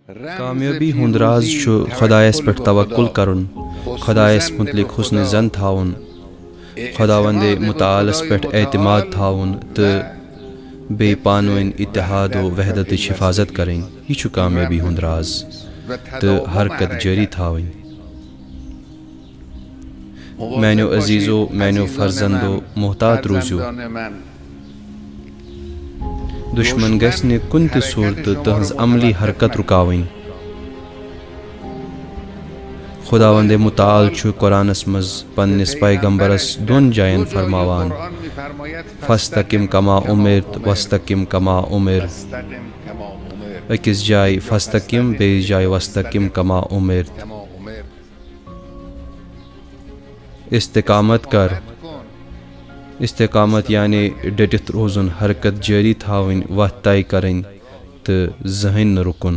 कामयाबी हुंद राज छु खुदायस पेट तवक्कुल करन, खुदायस मुतलिक हुस्न जन थाउन, खुदावंदे मुतालस पेट एतमाद थाउन तो बे पानवन इत्तेहाद व वहदत हिफाजत करें। यह छु कामयाबी हुंद राज तो हरकत जारी थावन। मैनो अजीज़ो मैनो फर्जंदो मोहतात रूजो, दुश्मन गस ने कुन त सूरत तहज अमली हरकत रुकावन। खुदावंदे मुताल छु कुरानस मज पन्निस पैगंबरस दोन जायन फरमावान, फस्तकिम कमा उमिरत वस्तकिम कमा उमिर। अकिस जाय फस्तकिम बे जाय वस्तकिम कमा उमिरत। इस्तिकामत कर, इस्तिकामत यानी डटित रोजुन, हरकत जारी थावन, वत तय करें तो जहन न रुकुन।